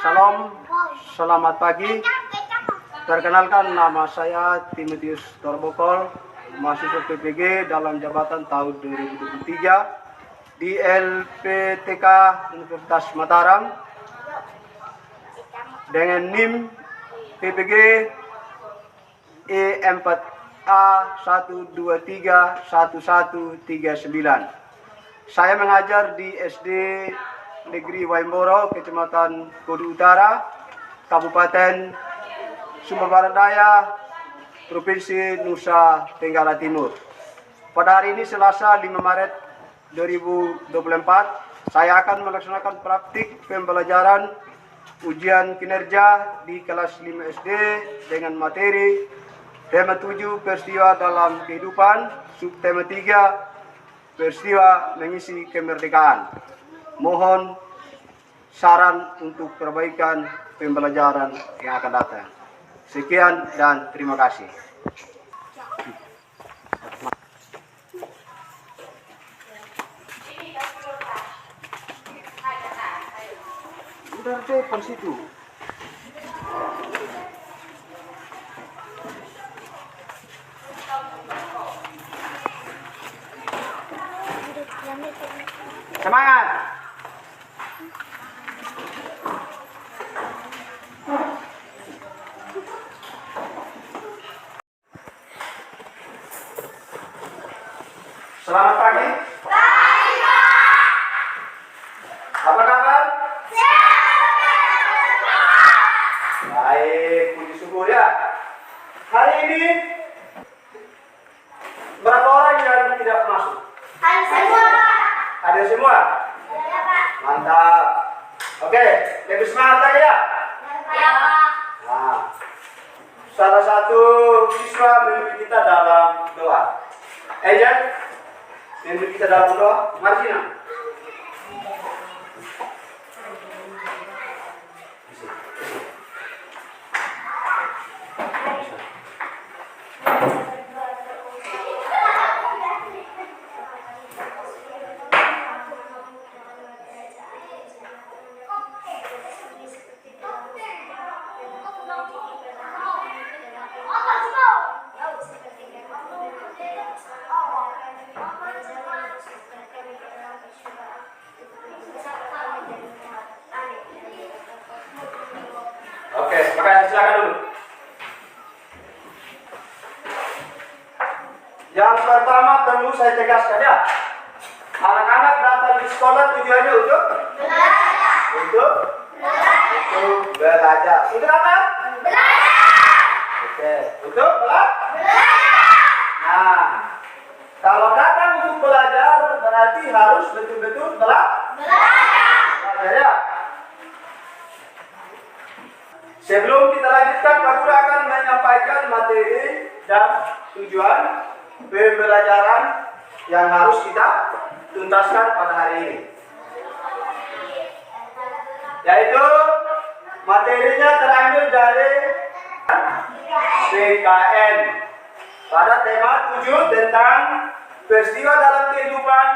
Salam, selamat pagi. Perkenalkan, nama saya Timotius Torbokol, mahasiswa PPG dalam jabatan tahun 2023 di LPTK Universitas Mataram dengan NIM PPG E4A1231139. Saya mengajar di SD Negeri Waimboro, Kecamatan Kodu Utara, Kabupaten Sumber Barat Daya, Provinsi Nusa Tenggara Timur. Pada hari ini Selasa 5 Maret 2024, saya akan melaksanakan praktik pembelajaran ujian kinerja di kelas 5 SD dengan materi tema 7 peristiwa dalam kehidupan, subtema 3 peristiwa mengisi kemerdekaan. Mohon saran untuk perbaikan pembelajaran yang akan datang. Sekian dan terima kasih. Udah depan situ. Semangat. Selamat pagi. Pagi, Pak. Apa kabar? Baik, puji syukur ya. Hari ini berapa orang yang tidak masuk? Ada semua, Pak. Ada semua? Ya, Pak. Mantap. Oke, lebih semangat lagi ya? Ya, Pak. Nah, salah satu siswa memimpin kita dalam doa. Jan, memimpin kita dalam doa. Mari sini. Oke, makasih, silakan dulu. Yang pertama perlu saya tegaskan ya. Anak-anak datang di sekolah tujuannya untuk belajar. Untuk belajar. Untuk apa? Belajar. Oke, untuk belajar. Nah, kalau datang untuk belajar berarti harus betul-betul belajar ya. Sebelum kita lanjutkan, Pak Guru akan menyampaikan materi dan tujuan pembelajaran yang harus kita tuntaskan pada hari ini. Yaitu materinya terambil dari PKN pada tema 7 tentang peristiwa dalam kehidupan,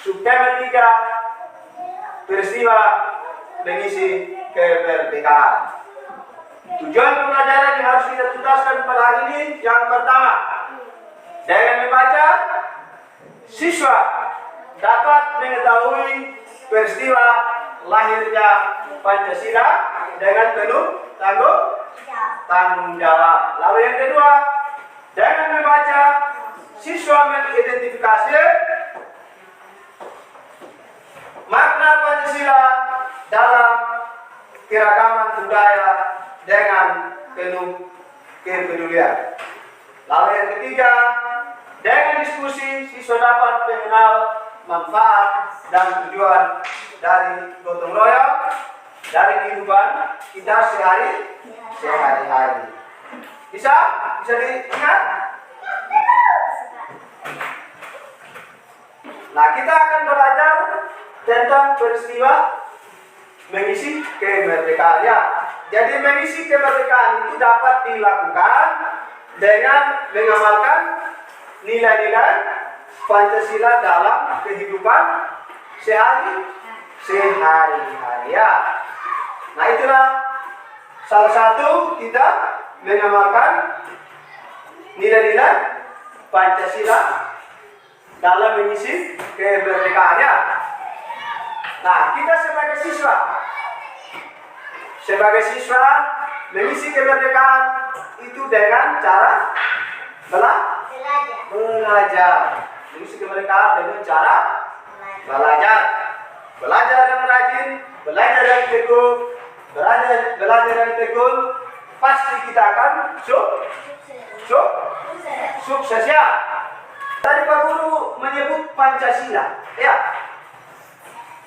subtema 3 peristiwa mengisi kemerdekaan. Tujuan pembelajaran yang harus kita tuntaskan pada hari ini yang pertama, dengan membaca, siswa dapat mengetahui peristiwa lahirnya Pancasila dengan penuh tanggung jawab. Lalu yang kedua, dengan membaca, siswa mengidentifikasi makna Pancasila dalam keragaman budaya dengan penuh kepedulian. Lalu yang ketiga, dengan diskusi, siswa dapat mengenal manfaat dan tujuan dari gotong royong dari kehidupan kita sehari-hari. Bisa diingat? Nah, kita akan belajar tentang peristiwa mengisi kemerdekaan ya. Jadi mengisi kemerdekaan itu dapat dilakukan dengan mengamalkan nilai-nilai Pancasila dalam kehidupan sehari-hari ya. Nah itulah salah satu kita mengamalkan nilai-nilai Pancasila dalam mengisi kemerdekaannya. Nah, kita sebagai siswa mengisi kemerdekaan itu dengan cara belajar. Mengisi kemerdekaan dengan cara belajar. Belajar yang rajin, belajar yang tekun, belajar yang tekun, pasti kita akan sukses ya. Tadi Pak Guru menyebut Pancasila, ya.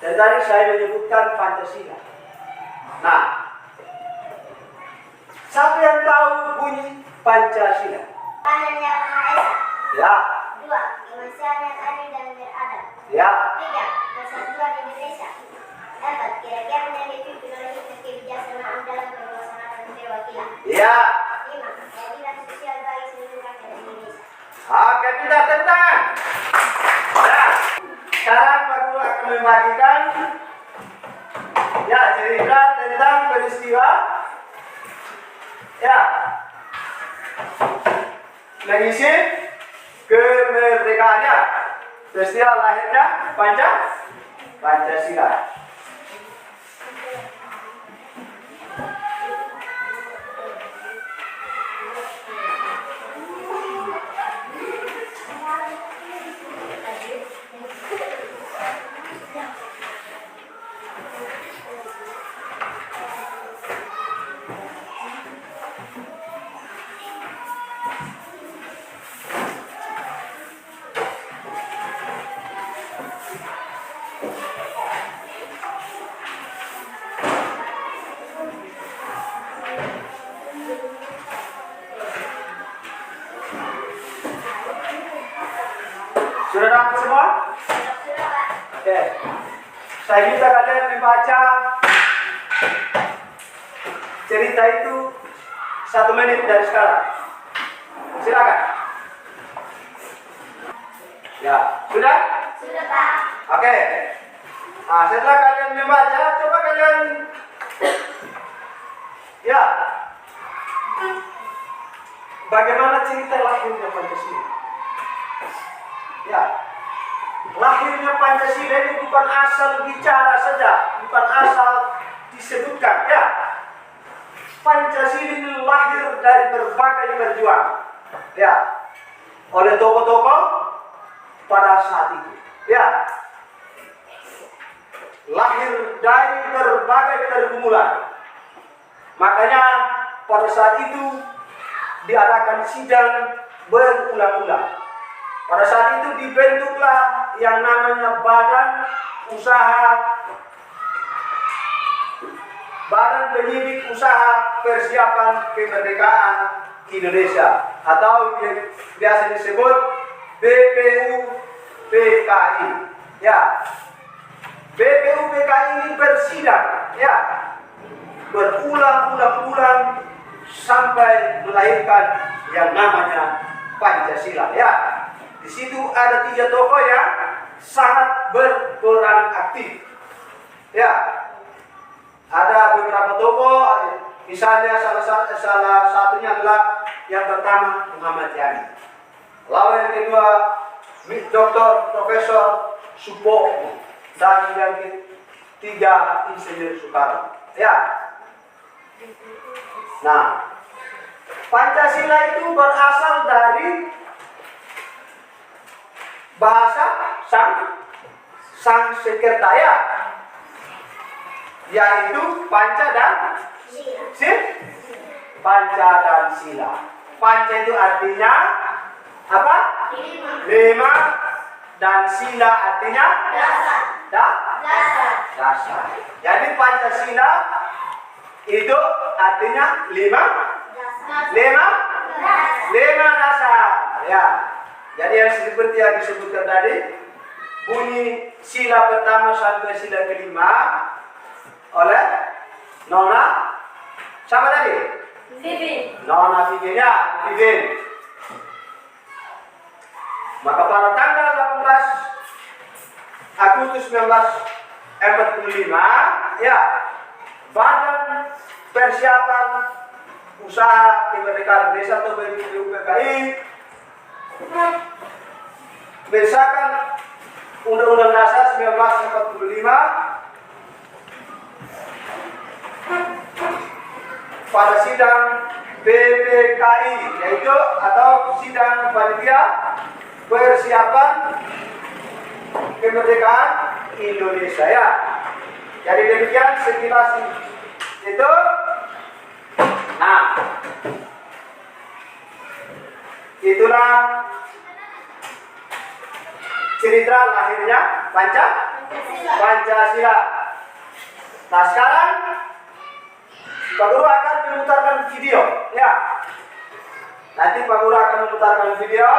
Dan tadi saya menyebutkan Pancasila. Nah, siapa yang tahu bunyi Pancasila? Tuhan yang Maha Esa. Ya. 2. Kemanusiaan yang adil dan beradab. Ya. 3. Persatuan Indonesia. 4. Kira-kira menjadi pimpin oleh hikmat kebijaksanaan dalam penguasaan perwakilan. Ya. 5. Keadilan sosial bagi seluruh rakyat Indonesia. Oke, kita tentang. Ya. Sekarang Pak Guru akan membagikan ya cerita tentang peristiwa ya mengisi kemerdekaannya, peristiwa lahirnya Pancasila. Sudah dapat semua? Sudah, Pak. Oke. Saya minta kalian membaca cerita itu 1 menit dari sekarang. Silakan. Ya, sudah? Sudah, Pak. Oke. Nah, setelah kalian membaca, coba kalian ya. Bagaimana cerita lahirnya Pancasila? Ya. Lahirnya Pancasila ini bukan asal bicara saja, bukan asal disebutkan, ya. Pancasila ini lahir dari berbagai perjuangan, ya, oleh tokoh-tokoh pada saat itu, ya. Lahir dari berbagai pergumulan. Makanya pada saat itu diadakan sidang berulang-ulang. Pada saat itu dibentuklah yang namanya Badan Penyidik Usaha Persiapan Kemerdekaan Indonesia atau yang biasa disebut BPUPKI. Ya, BPUPKI ini bersidang, ya, berulang-ulang sampai melahirkan yang namanya Pancasila. Ya, di situ ada 3 tokoh yang sangat berperan aktif. Ya, ada beberapa tokoh, misalnya salah satunya adalah yang pertama Muhammad Yani. Lalu yang kedua Dr. Profesor Supomo dan yang ketiga Insinyur Soekarno. Ya. Nah, Pancasila itu berasal dari bahasa Sanskerta, ya, yaitu Panca dan Panca dan Sila. Panca itu artinya apa? 5 dan Sila artinya dasar. Jadi Pancasila itu artinya 5 dasar. Ya. Jadi yang seperti yang disebutkan tadi, bunyi sila pertama sampai sila kelima oleh Nona siapa tadi? Vivin. Nona Vivin, ya, Vivin. Maka pada tanggal 18 Agustus 1945, ya, Badan persiapan usaha kemerdekaan desa atau BPKI, berdasarkan Undang-Undang Dasar 1945 pada sidang BPKI, yaitu atau sidang panitia persiapan kemerdekaan Indonesia, ya. Jadi demikian sekilas itu. Nah, itulah cerita lahirnya Pancasila. Nah, sekarang Pak Guru akan memutarkan video, ya. Nanti Pak Guru akan memutarkan video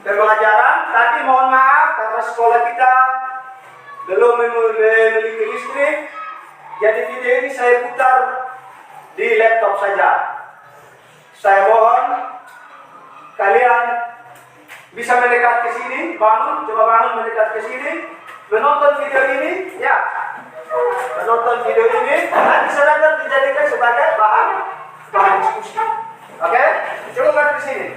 pembelajaran. Tapi mohon maaf karena sekolah kita belum memiliki listrik, jadi video ini saya putar di laptop saja. Saya mohon kalian bisa mendekat ke sini, coba bangun mendekat ke sini, menonton video ini, ya. Menonton video ini, nanti saya akan dijadikan sebagai bahan diskusi. Oke? Coba lihat di sini.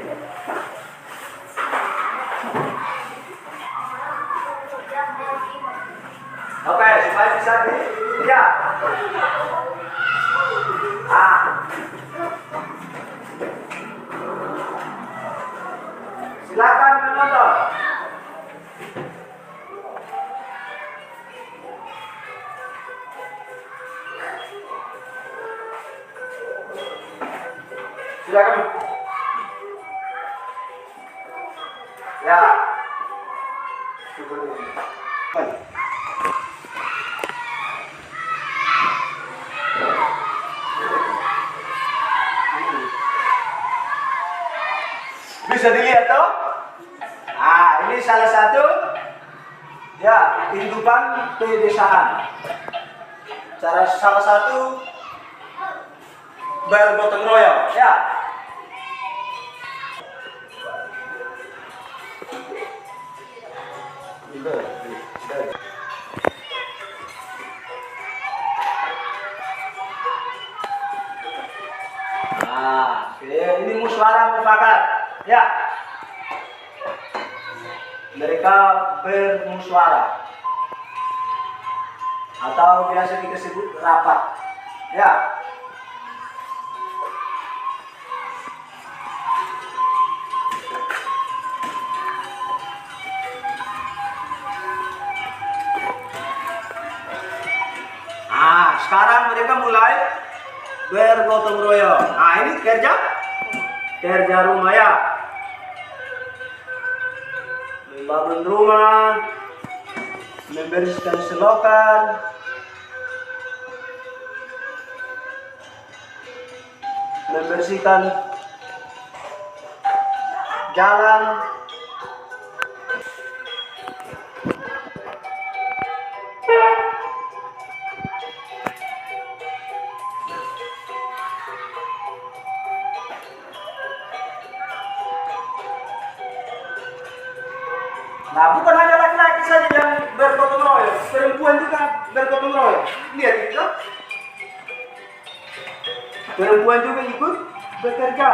Oke, supaya bisa dilihat. Silakan menonton. Silakan. Ya. Bisa dilihat toh? Nah, ini salah satu ya kehidupan pedesaan. Salah satu bergotong royong, ya. Nah, ini musyawarah mufakat, ya. Mereka bermusyawarah atau biasa kita sebut rapat, ya. Sekarang mereka mulai bergotong royong. Nah, ini kerja rumah, ya. Membangun rumah, membersihkan selokan, membersihkan jalan. Nah, bukan hanya laki-laki saja yang bergotong royong, perempuan juga bergotong royong. Lihat itu, perempuan juga ikut bekerja.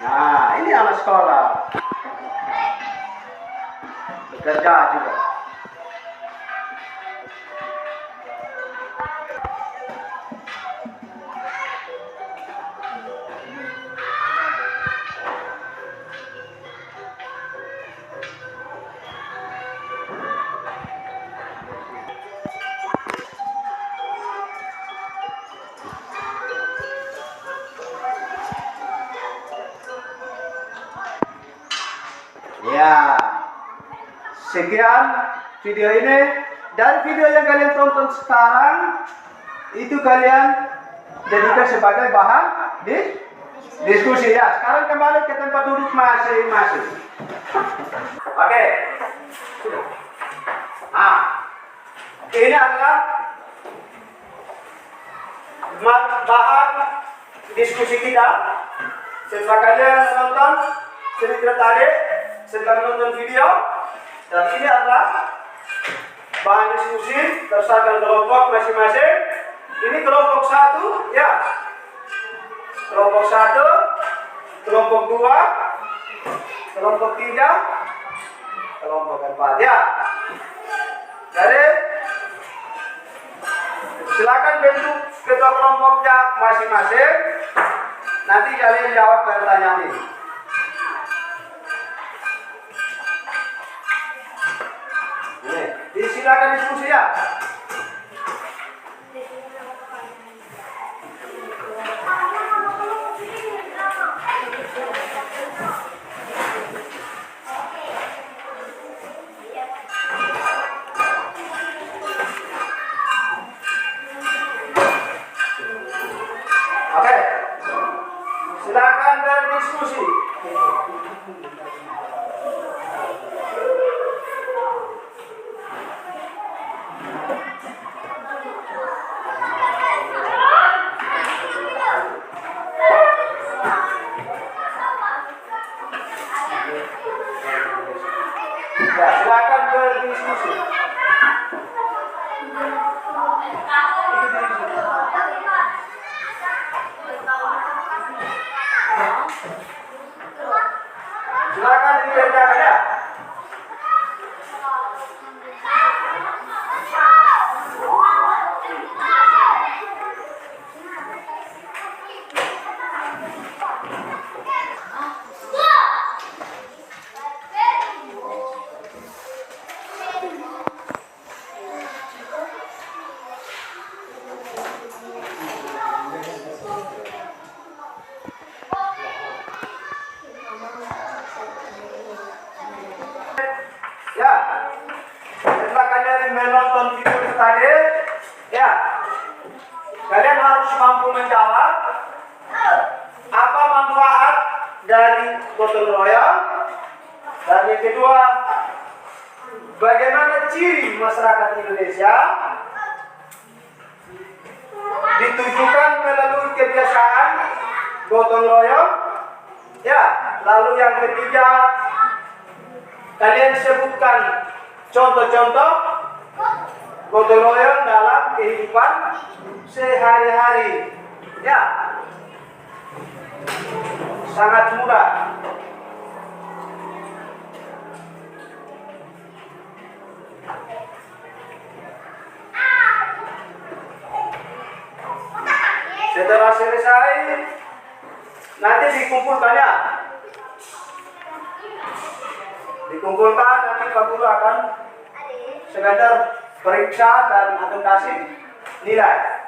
Nah, ini anak sekolah bekerja juga. Ya, sekian video ini. Dan video yang kalian tonton sekarang itu kalian jadikan sebagai bahan diskusi ya. Sekarang kembali ke tempat duduk masing-masing. Oke. Nah, ini adalah bahan diskusi kita. Setelah kalian nonton cerita tadi, setelah menonton video, dan ini adalah bahan diskusi berdasarkan kelompok masing-masing. Ini kelompok 1, ya. Kelompok 1, kelompok 2, kelompok 3, kelompok 4, ya. Jadi silakan bentuk ketua kelompoknya masing-masing. Nanti kalian jawab pertanyaan ini. Silakan diskusi ya. Oke. Silakan berdiskusi. Ya, silakan berdiskusi. Silakan dikerjakan ya. Ya, setelah kalian menonton video tadi, ya, kalian harus mampu menjawab apa manfaat dari gotong royong, dan yang kedua, bagaimana ciri masyarakat Indonesia ditujukan melalui kebiasaan gotong royong, ya. Lalu yang ketiga, kalian sebutkan contoh-contoh gotong royong dalam kehidupan sehari-hari. Ya, sangat mudah. Setelah selesai, nanti dikumpulkan ya. Dikumpulkan, nanti Pak Guru akan sekedar periksa dan akan kasih nilai.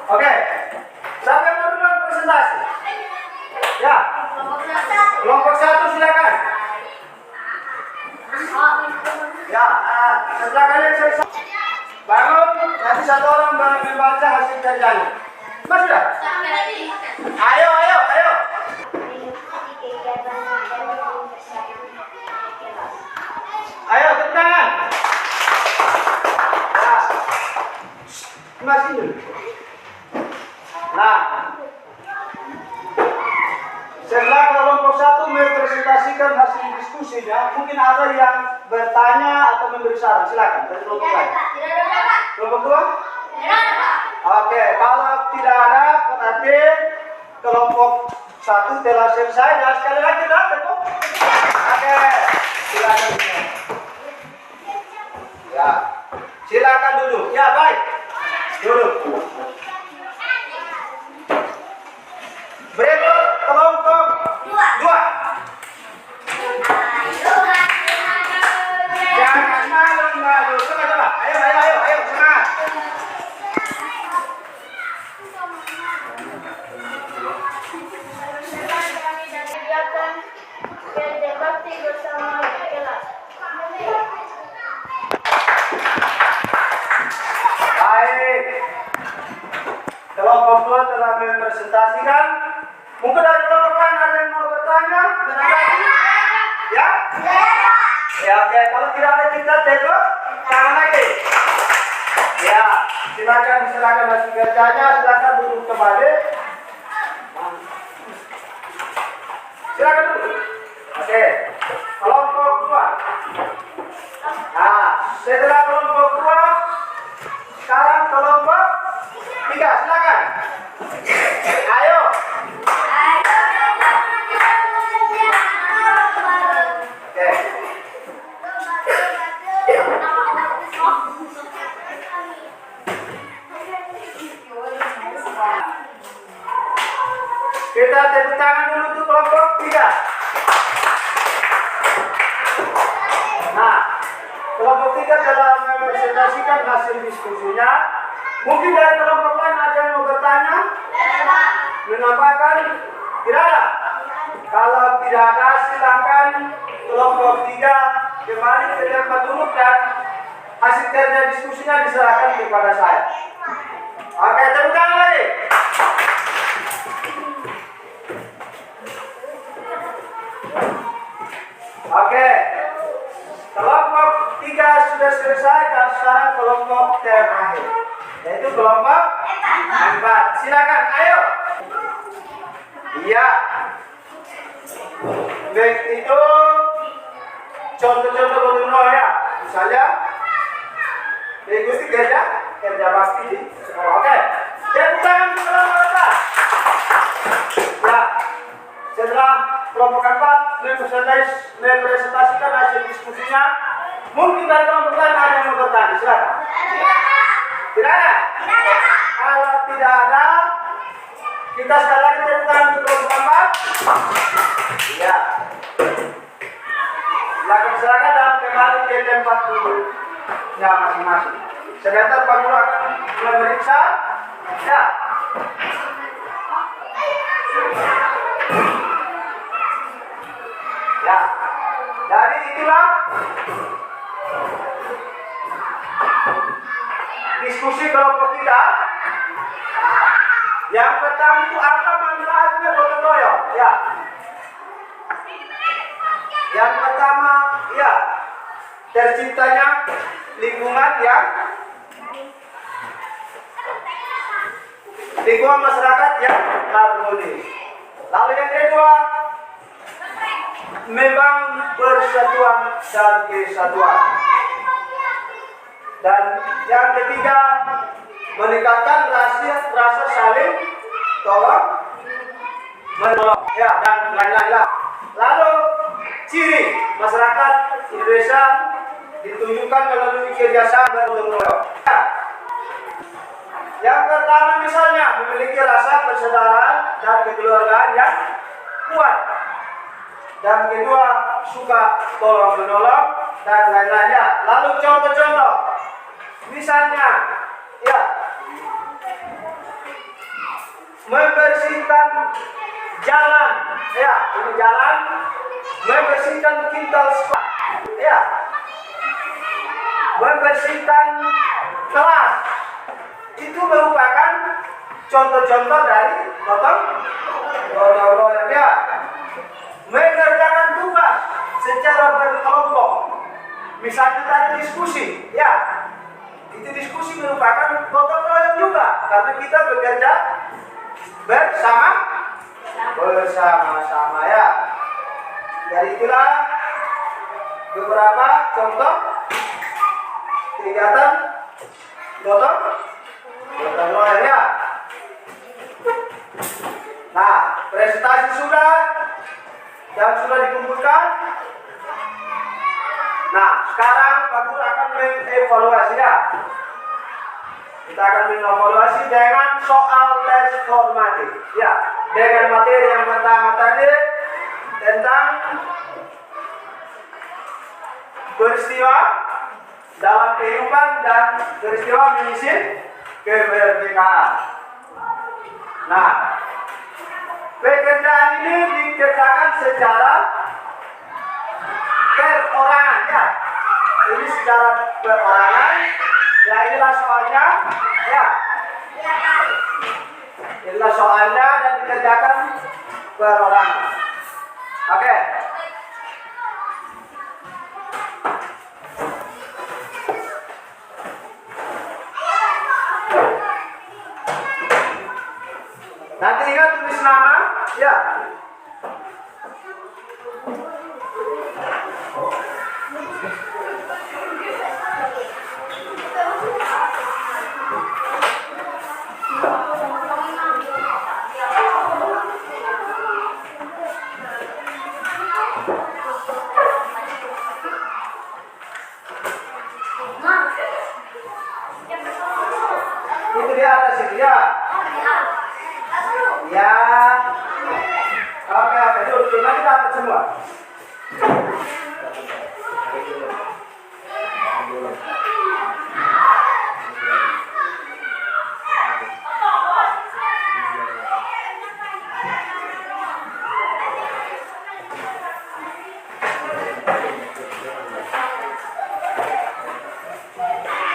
Oke, siapa yang mau duluan presentasi? Ya, kelompok 1 silakan. Ya, setelah kalian selesai bangun, nanti satu orang membaca hasil kerjanya. Mas sudah? Ayo. Ayo, tepuk tangan. Mas ini. Nah, setelah kelompok 1 mempresentasikan hasil diskusinya, mungkin ada yang bertanya atau memberi saran. Silakan dari kelompok lain. Kelompok 2? Oke, kalau tidak ada berarti kelompok 1 telah selesai dan sekali lagi kita tepuk. Oke, silakan. Ya, silakan duduk. Ya, baik. Duduk. Berikut kelompok 2. Jangan malu-malu. Coba. Ayo, semangat. Kerja bakti bersama kelas. Baik. Kelompok 2 telah mempresentasikan. Mungkin dari kelompok lain ada yang mau bertanya? Ya? Ya, oke. Kalau tidak ada kita tepuk tangan lagi. Ya, silakan masih kerjanya. Silakan duduk kembali. Silakan duduk. Oke. Kelompok 2. Nah, setelah kelompok 2, sekarang kelompok 3. Silakan. Ayo. Oke. Kita tepuk tangan dulu untuk kelompok 3. Nah, kelompok 3 telah mempresentasikan hasil diskusinya. Mungkin dari kelompok lain ada yang mau bertanya? Menambahkan? Tidak ada? Kalau tidak ada, silakan kelompok 3 kembali ke tempat duduk dan hasil kerja diskusinya diserahkan kepada saya. Oke, tepuk tangan lagi. Oke, kelompok 3 sudah selesai dan sekarang kelompok terakhir, yaitu kelompok 4. Silakan, ayo. Iya. Baik, itu contoh-contoh berulang ya. Misalnya, ikuti kerja bakti di sekolah. Oke, tepuk tangan untuk kelompok 4. Ya, setelah kelompok 4 mempresentasikan hasil diskusinya, mungkin dari kelompok lain ada yang mau bertanya. Silakan. Tidak ada? Kalau tidak ada, kita sekali lagi tepuk tangan untuk kelompok 4. Iya. Silakan dan kembali ke tempat duduknya masing-masing. Sebentar Pak Guru akan memeriksa. Ya. Ya, dari itulah diskusi kelompok kita. Yang pertama itu apa manfaatnya gotong royong? Ya. Yang pertama, ya, terciptanya lingkungan masyarakat yang harmonis. Lalu yang kedua, membangun persatuan dan kesatuan. Dan yang ketiga, meningkatkan rasa saling tolong menolong. Ya, dan lain-lain. Lalu ciri masyarakat Indonesia ditunjukkan melalui kerjasama gotong royong. Ya. Yang pertama misalnya memiliki rasa persaudaraan dan kekeluargaan yang kuat. Dan kedua, suka tolong menolong dan lain-lainnya. Lalu contoh-contoh, misalnya, ya, membersihkan jalan, ya, ini jalan, membersihkan kintal sekolah, ya, membersihkan kelas. Itu merupakan contoh-contoh dari gotong royong, ya. Mengerjakan tugas secara berkelompok. Misalnya tadi diskusi, ya. Itu diskusi merupakan gotong royong juga karena kita bekerja bersama-sama, ya. Jadi itulah beberapa contoh kegiatan gotong Gotong royong ya. Nah, presentasi sudah dan sudah dikumpulkan. Nah, sekarang Pak Guru akan mengevaluasi ya. Kita akan mengevaluasi dengan soal tes formatif. Ya, dengan materi yang pertama tadi tentang peristiwa dalam kehidupan dan peristiwa mengisi kemerdekaan. Nah, pekerjaan ini dikerjakan secara perorangan ya. Ini secara perorangan. Ya, inilah soalnya ya. Inilah soalnya dan dikerjakan perorangan. Oke. Nanti ingat tulis nama ya. Itu di atas itu ya. Ya. Oke, dulu nanti dapat semua.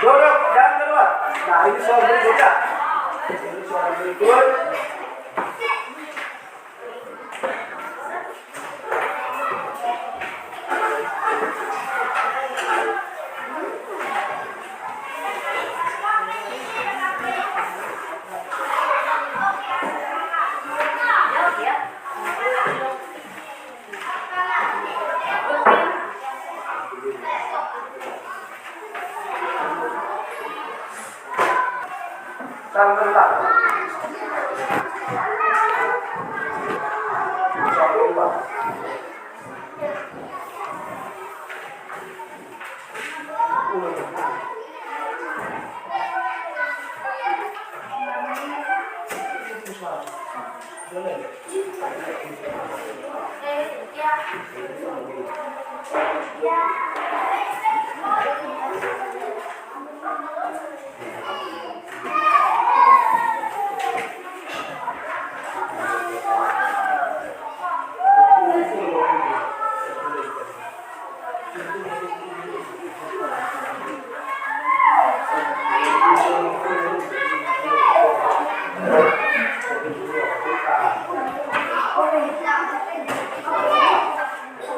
Duduk, jangan keluar. Nah, ini soal berikutnya. Ini soal berikut. Sebentar.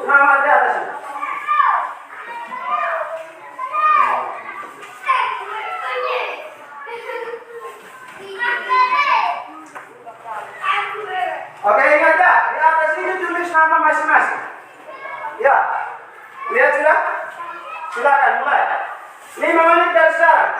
Nama di atas. Oke, ingat ya, di atas ini tulis nama masing-masing. Ya, lihat sudah? Silakan mulai. 5 menit dari sekarang.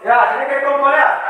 Ya, sedikit kumpul ya.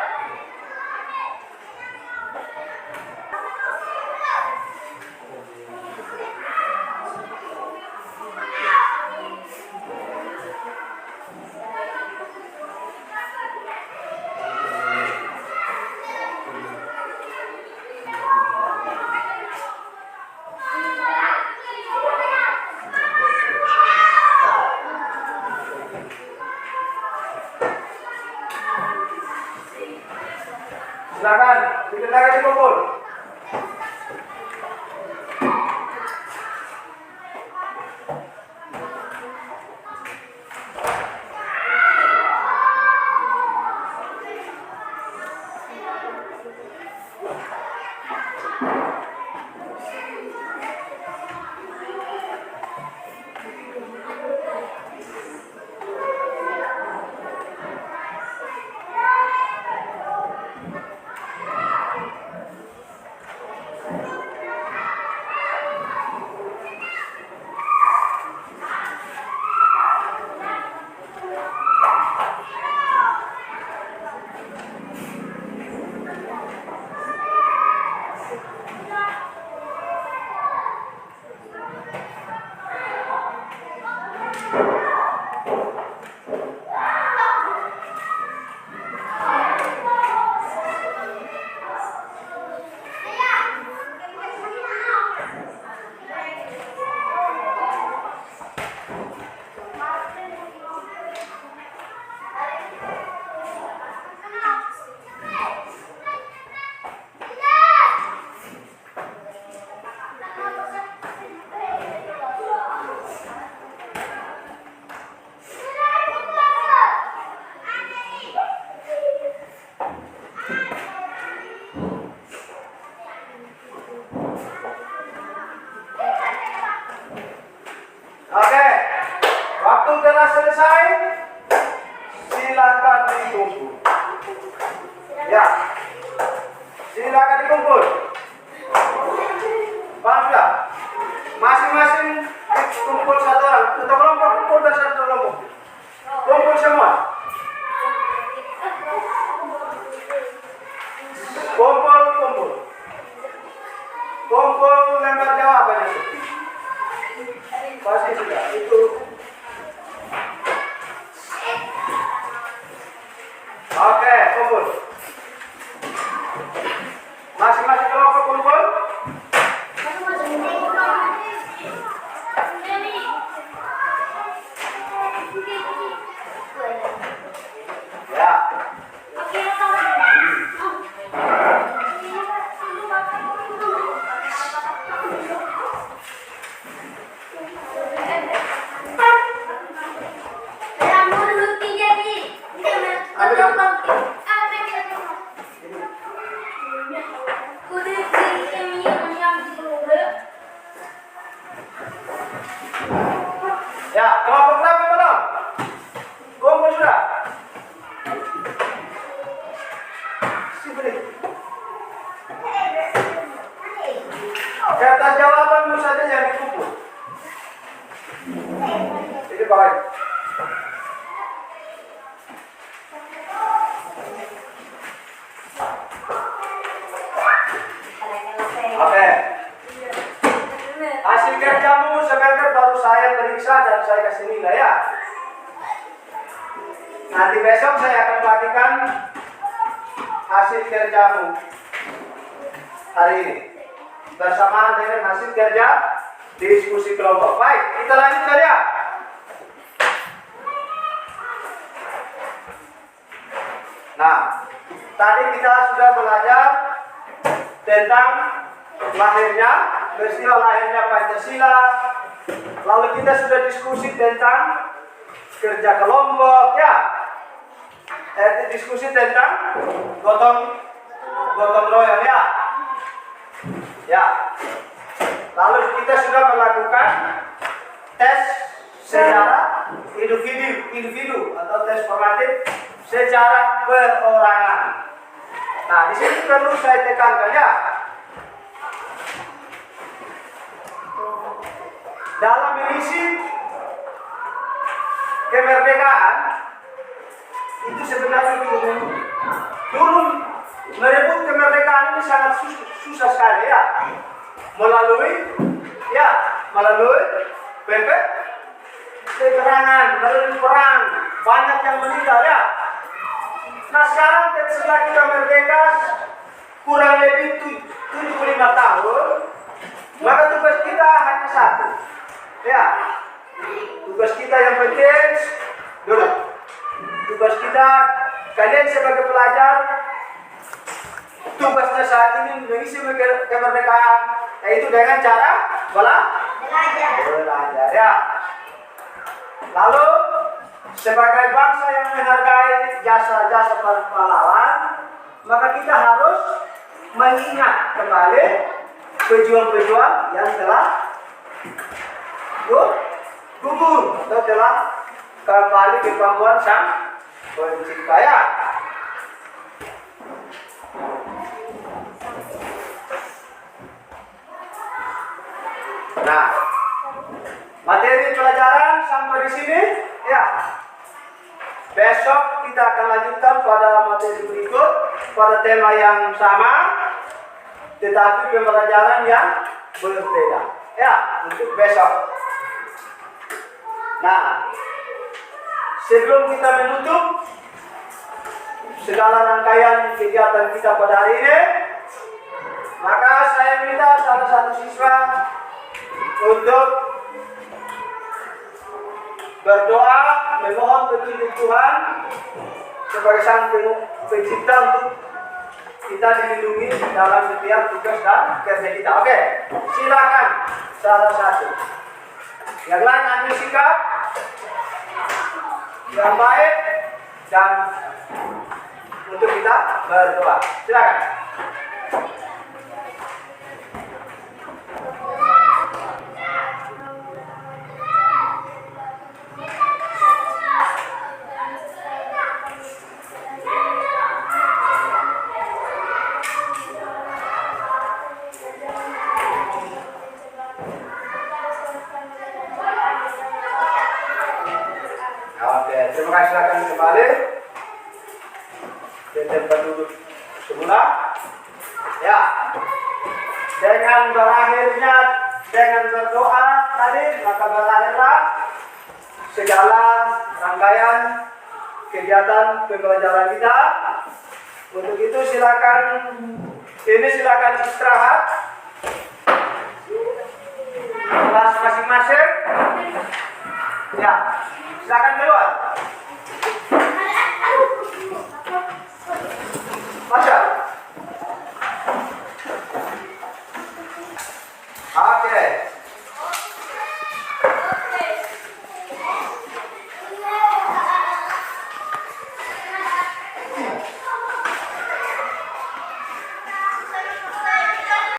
Oke, waktu telah selesai, silakan dikumpul. Ya, silakan dikumpul. Paham sudah? Masing-masing kumpul satu orang. Satu kelompok kumpul dan satu kelompok. Kumpul semua. Kumpul, kumpul. Kumpul lembar jawabannya. Pasti sudah. Itu. Oke, kumpul. Masing-masing kelompok kumpul. Ya. Ya, kelompok berapa belum? Kumpul sudah. Kertas jawabanmu saja yang dikumpul. Jadi baik. Oke. Hasil kerjamu semester baru saya periksa dan saya kasih nilai ya. Nanti besok saya akan bagikan hasil kerjamu hari ini bersamaan dengan hasil kerja diskusi kelompok. Baik, kita lanjutkan ya. Nah, tadi kita sudah belajar tentang lahirnya, peristiwa lahirnya Pancasila. Lalu kita sudah diskusi tentang kerja kelompok ya. Diskusi tentang gotong royong ya. Ya. Lalu kita sudah melakukan tes secara individu atau tes formatif secara perorangan. Nah, di sini perlu saya tekankan ya. Dalam mengisi kemerdekaan itu sebenarnya dulu merebut kemerdekaan ini sangat susah sekali ya. Melalui peperangan, melalui perang, banyak yang meninggal ya. Nah sekarang setelah kita merdeka kurang lebih 75 tahun, maka tugas kita hanya satu ya. Tugas kita yang penting dulu, tugas kita, kalian sebagai pelajar, tugasnya saat ini mengisi kemerdekaan, yaitu dengan cara belajar ya. Lalu sebagai bangsa yang menghargai jasa-jasa pahlawan, maka kita harus mengingat kembali pejuang-pejuang yang telah gugur atau telah kembali ke pangkuan Sang Pencipta ya. Nah, materi pelajaran sampai di sini ya. Besok kita akan lanjutkan pada materi berikut pada tema yang sama, tetapi pembelajaran yang berbeda ya untuk besok. Nah, sebelum kita menutup segala rangkaian kegiatan kita pada hari ini, maka saya minta salah satu siswa untuk berdoa memohon petunjuk Tuhan sebagai Sang Pencipta untuk kita dilindungi dalam setiap tugas dan kerja kita. Oke, silakan salah satu. Yang lain ambil sikap yang baik dan untuk kita berdoa. Silakan. Oke, terima kasih. Silakan kembali ke tempat duduk semula. Ya, dengan berakhirnya dengan berdoa tadi, maka berakhirlah segala rangkaian kegiatan pembelajaran kita. Untuk itu silakan istirahat kelas masing-masing. Ya, silakan keluar.